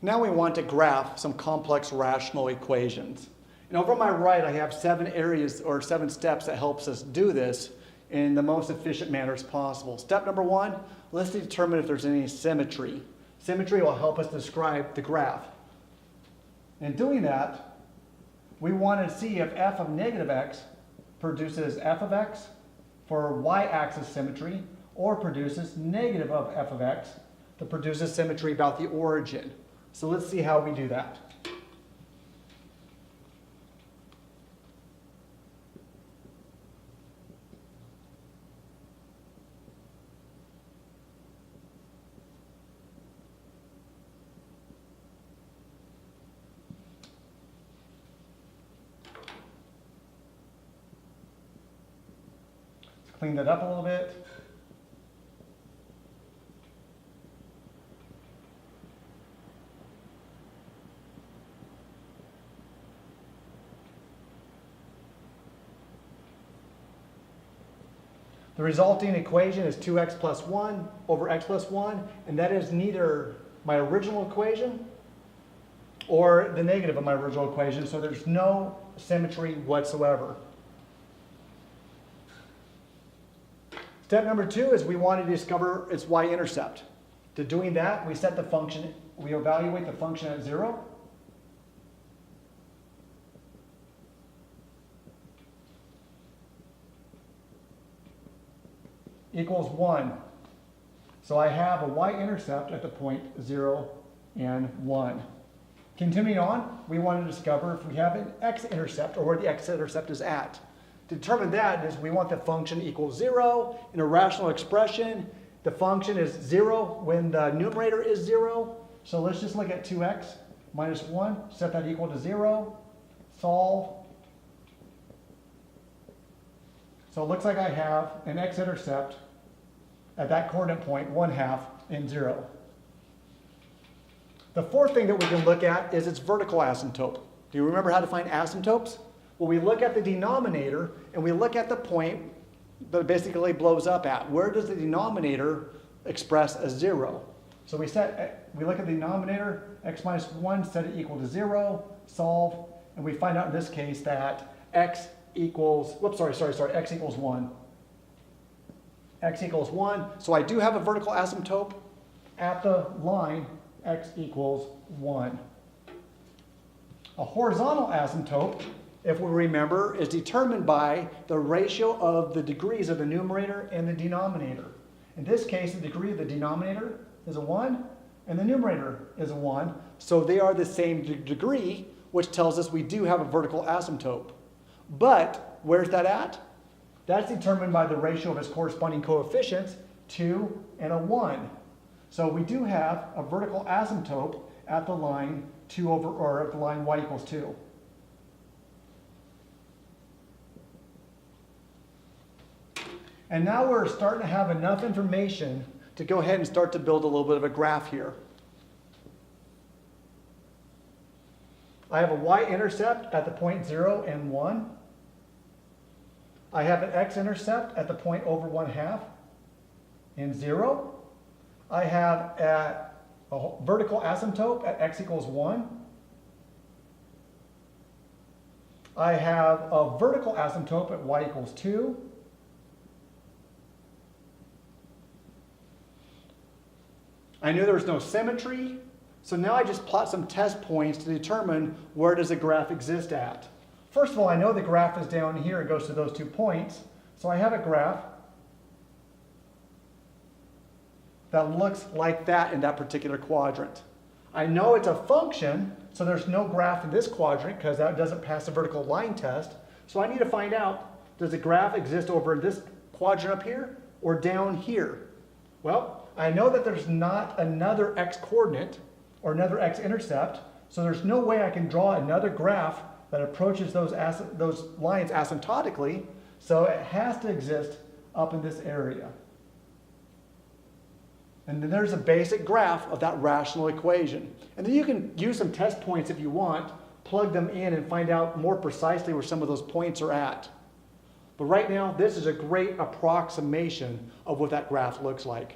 Now we want to graph some complex rational equations. And over on my right, I have 7 areas or 7 steps that helps us do this in the most efficient manner as possible. Step number 1, let's determine if there's any symmetry. Symmetry will help us describe the graph. In doing that, we want to see if f of negative x produces f of x for y-axis symmetry, or produces negative of f of x that produces symmetry about the origin. So let's see how we do that. Let's clean that up a little bit. The resulting equation is 2x plus 1 over x plus 1, and that is neither my original equation or the negative of my original equation, so there's no symmetry whatsoever. Step number 2 is we want to discover its y-intercept. To doing that, we set the function, we evaluate the function at 0. Equals 1. So I have a y-intercept at the point 0 and 1. Continuing on, we want to discover if we have an x-intercept, or where the x-intercept is at. To determine that is we want the function equals 0 in a rational expression. The function is 0 when the numerator is 0. So let's just look at 2x minus 1, set that equal to 0, solve. So it looks like I have an x-intercept at that coordinate point, 1/2 and 0. The fourth thing that we can look at is its vertical asymptote. Do you remember how to find asymptotes? Well, we look at the denominator and we look at the point that it basically blows up at. Where does the denominator express as 0? So we look at the denominator, x minus 1, set it equal to 0, solve, and we find out in this case that x equals 1. X equals 1. So I do have a vertical asymptote at the line x equals 1. A horizontal asymptote, if we remember, is determined by the ratio of the degrees of the numerator and the denominator. In this case, the degree of the denominator is a 1 and the numerator is a 1. So they are the same degree, which tells us we do have a vertical asymptote. But where's that at? That's determined by the ratio of its corresponding coefficients, 2 and a 1. So we do have a vertical asymptote at the line at the line y equals 2. And now we're starting to have enough information to go ahead and start to build a little bit of a graph here. I have a y-intercept at the point 0 and 1. I have an x-intercept at the point over 1/2 and 0. I have a vertical asymptote at x equals 1. I have a vertical asymptote at y equals 2. I knew there was no symmetry, so now I just plot some test points to determine where does the graph exist at. First of all, I know the graph is down here. It goes to those 2 points. So I have a graph that looks like that in that particular quadrant. I know it's a function, so there's no graph in this quadrant because that doesn't pass the vertical line test. So I need to find out, does the graph exist over in this quadrant up here or down here? Well, I know that there's not another x-coordinate or another x-intercept, so there's no way I can draw another graph that approaches those lines asymptotically, so it has to exist up in this area. And then there's a basic graph of that rational equation. And then you can use some test points if you want, plug them in and find out more precisely where some of those points are at. But right now, this is a great approximation of what that graph looks like.